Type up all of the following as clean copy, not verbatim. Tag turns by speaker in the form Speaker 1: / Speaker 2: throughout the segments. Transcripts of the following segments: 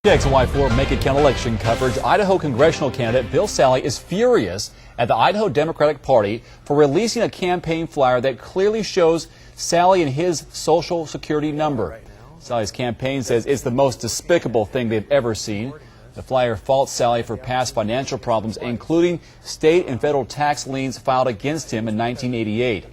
Speaker 1: XY4 Make It Count election coverage. Idaho congressional candidate Bill Sally is furious at the Idaho Democratic Party for releasing a campaign flyer that clearly shows Sally and his Social Security number. Sally's campaign says it's the most despicable thing they've ever seen. The flyer faults Sally for past financial problems, including state and federal tax liens filed against him in 1988.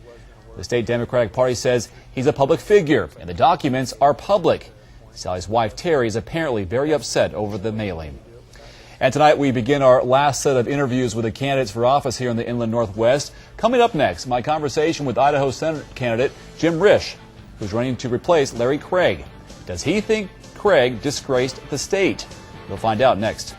Speaker 1: The state Democratic Party says he's a public figure and the documents are public. Sally's wife, Terry, is apparently very upset over the mailing. And tonight we begin our last set of interviews with the candidates for office here in the Inland Northwest. Coming up next, my conversation with Idaho Senate candidate Jim Risch, who's running to replace Larry Craig. Does he think Craig disgraced the state? We'll find out next.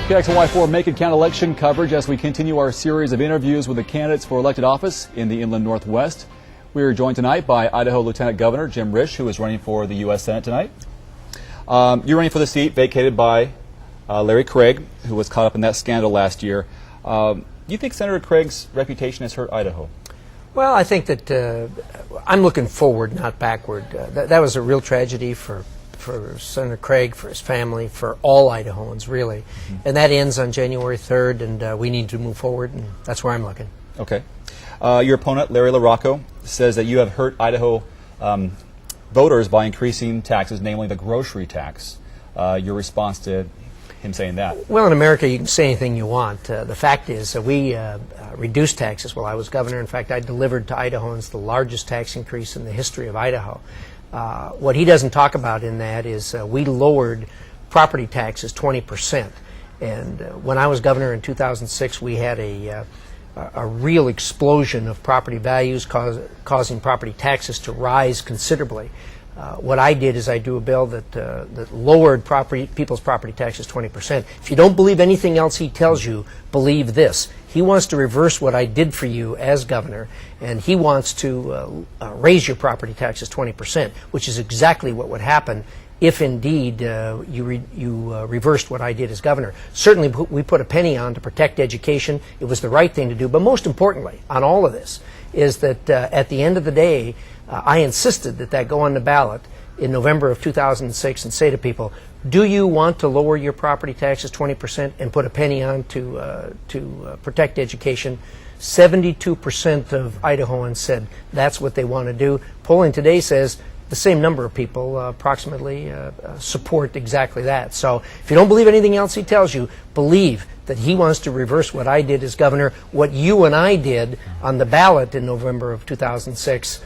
Speaker 1: XY4 Make It Count election coverage as we continue our series of interviews with the candidates for elected office in the Inland Northwest. We are joined tonight by Idaho Lieutenant Governor Jim Risch, who is running for the U.S. Senate tonight. You're running for the seat vacated by Larry Craig, who was caught up in that scandal last year. Do you think Senator Craig's reputation has hurt Idaho?
Speaker 2: Well, I think that I'm looking forward, not backward. That was a real tragedy for Senator Craig, for his family, for all Idahoans, really. Mm-hmm. And that ends on January 3rd, and we need to move forward, and that's where I'm looking.
Speaker 1: Okay. Your opponent, Larry LaRocco, says that you have hurt Idaho voters by increasing taxes, namely the grocery tax. Your response to him saying that?
Speaker 2: Well, in America, you can say anything you want. The fact is that we reduced taxes while I was governor. In fact, I delivered to Idahoans the largest tax increase in the history of Idaho. What he doesn't talk about in that is we lowered property taxes 20%. And when I was governor in 2006, we had a real explosion of property values causing property taxes to rise considerably. What I did is I drew a bill that lowered people's property taxes 20%. If you don't believe anything else he tells you, believe this. He wants to reverse what I did for you as governor, and he wants to raise your property taxes 20%, which is exactly what would happen if indeed you reversed what I did as governor. Certainly we put a penny on to protect education. It was the right thing to do, but most importantly on all of this is that at the end of the day, I insisted that go on the ballot in November of 2006 and say to people, do you want to lower your property taxes 20% and put a penny on to protect education? 72% of Idahoans said that's what they want to do. Polling today says the same number of people approximately support exactly that. So if you don't believe anything else he tells you, believe that he wants to reverse what I did as governor, what you and I did on the ballot in November of 2006,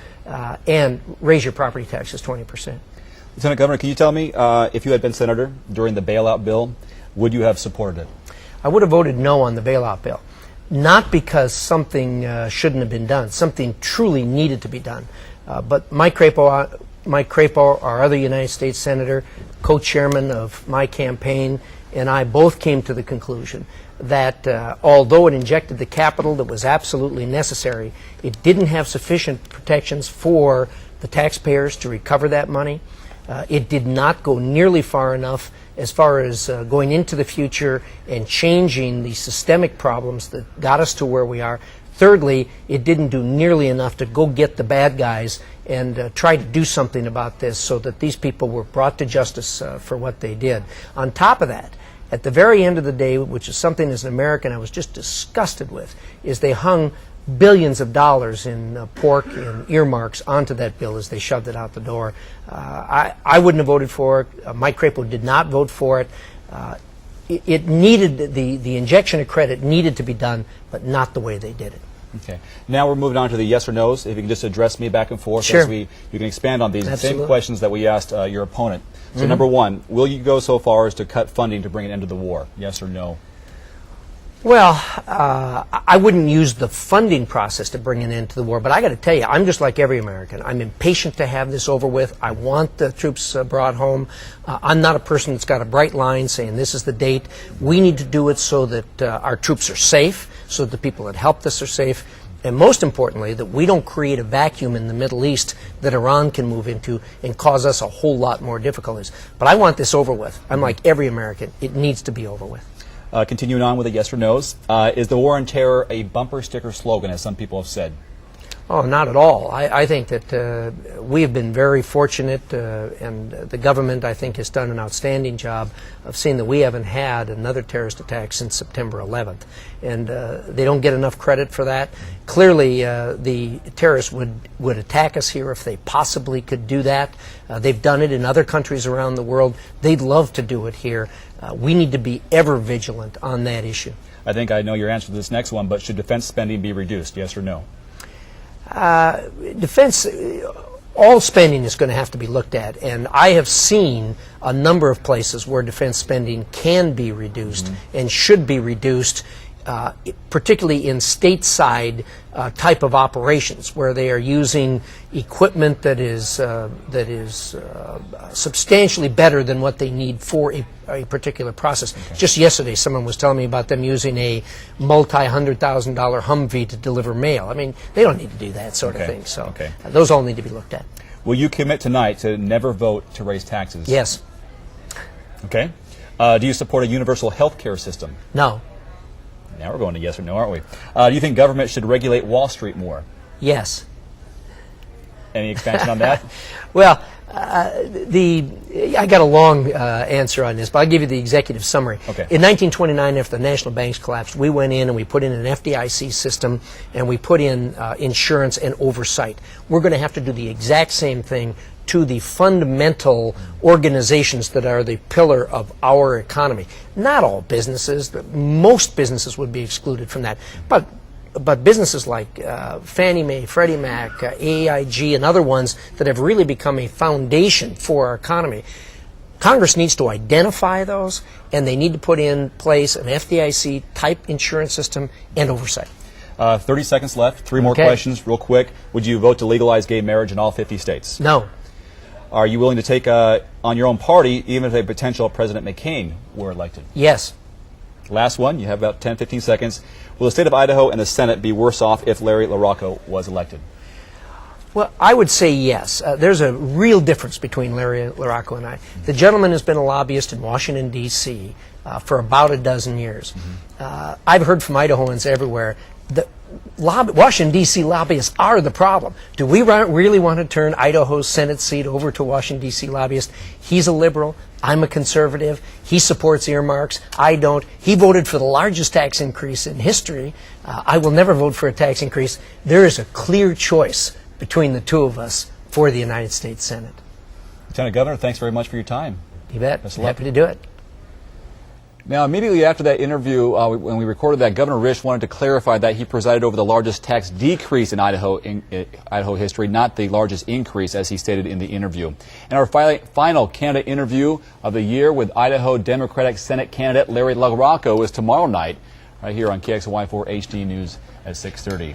Speaker 2: and raise your property taxes 20%.
Speaker 1: Lieutenant Governor, can you tell me, if you had been senator during the bailout bill, would you have supported it?
Speaker 2: I would have voted no on the bailout bill. Not because something shouldn't have been done. Something truly needed to be done. But Mike Crapo, our other United States Senator, co-chairman of my campaign, and I both came to the conclusion that although it injected the capital that was absolutely necessary, it didn't have sufficient protections for the taxpayers to recover that money. It did not go nearly far enough as far as going into the future and changing the systemic problems that got us to where we are. Thirdly, it didn't do nearly enough to go get the bad guys and try to do something about this so that these people were brought to justice for what they did. On top of that, at the very end of the day, which is something as an American I was just disgusted with, is they hung billions of dollars in pork and earmarks onto that bill as they shoved it out the door. I wouldn't have voted for it. Mike Crapo did not vote for it. It needed, the injection of credit needed to be done, but not the way they did it.
Speaker 1: Okay. Now we're moving on to the yes or no's. If you can just address me back and forth,
Speaker 2: sure.
Speaker 1: as you can expand on these.
Speaker 2: Absolutely.
Speaker 1: Same questions that we asked your opponent. So number one, will you go so far as to cut funding to bring an end to the war? Yes or no?
Speaker 2: Well, I wouldn't use the funding process to bring an end to the war, but I got to tell you, I'm just like every American. I'm impatient to have this over with. I want the troops brought home. I'm not a person that's got a bright line saying this is the date. We need to do it so that our troops are safe, so that the people that helped us are safe, and most importantly, that we don't create a vacuum in the Middle East that Iran can move into and cause us a whole lot more difficulties. But I want this over with. I'm like every American. It needs to be over with.
Speaker 1: Continuing on with the yes or no's, is the war on terror a bumper sticker slogan, as some people have said?
Speaker 2: Oh, not at all. I think that we have been very fortunate, and the government, I think, has done an outstanding job of seeing that we haven't had another terrorist attack since September 11th. And they don't get enough credit for that. Clearly, the terrorists would attack us here if they possibly could do that. They've done it in other countries around the world. They'd love to do it here. We need to be ever vigilant on that issue.
Speaker 1: I think I know your answer to this next one, but should defense spending be reduced, yes or no?
Speaker 2: Defense, all spending is going to have to be looked at, and I have seen a number of places where defense spending can be reduced and should be reduced, particularly in stateside type of operations where they are using equipment that is substantially better than what they need for a particular process. Okay. Just yesterday, someone was telling me about them using a multi-$100,000 Humvee to deliver mail. I mean, they don't need to do that sort of thing. So those all need to be looked at.
Speaker 1: Will you commit tonight to never vote to raise taxes?
Speaker 2: Yes.
Speaker 1: Okay. Do you support a universal health care system?
Speaker 2: No.
Speaker 1: Now we're going to yes or no, aren't we? Do you think government should regulate Wall Street more?
Speaker 2: Yes.
Speaker 1: Any expansion on that?
Speaker 2: Well, I got a long answer on this, but I'll give you the executive summary.
Speaker 1: Okay.
Speaker 2: In 1929, after the national banks collapsed, we went in and we put in an FDIC system, and we put in insurance and oversight. We're going to have to do the exact same thing to the fundamental organizations that are the pillar of our economy. Not all businesses, but most businesses would be excluded from that. But businesses like Fannie Mae, Freddie Mac, AIG, and other ones that have really become a foundation for our economy, Congress needs to identify those, and they need to put in place an FDIC-type insurance system and oversight.
Speaker 1: 30 seconds left. Three more questions real quick. Would you vote to legalize gay marriage in all 50 states?
Speaker 2: No.
Speaker 1: Are you willing to take on your own party, even if a potential President McCain were elected?
Speaker 2: Yes.
Speaker 1: Last one. You have about 10, 15 seconds. Will the state of Idaho and the Senate be worse off if Larry LaRocco was elected?
Speaker 2: Well, I would say yes. There's a real difference between Larry LaRocco and I. The gentleman has been a lobbyist in Washington, D.C. For about a dozen years. I've heard from Idahoans everywhere that Washington, D.C. lobbyists are the problem. Do we really want to turn Idaho's Senate seat over to Washington, D.C. lobbyist? He's a liberal. I'm a conservative. He supports earmarks. I don't. He voted for the largest tax increase in history. I will never vote for a tax increase. There is a clear choice between the two of us for the United States Senate.
Speaker 1: Lieutenant Governor, thanks very much for your time.
Speaker 2: You bet.
Speaker 1: Best of luck.
Speaker 2: Happy to do it.
Speaker 1: Now, immediately after that interview, when we recorded that, Governor Risch wanted to clarify that he presided over the largest tax decrease in Idaho history, not the largest increase, as he stated in the interview. And our final candidate interview of the year with Idaho Democratic Senate candidate Larry LaRocco is tomorrow night, right here on KXLY4 HD News at 6:30.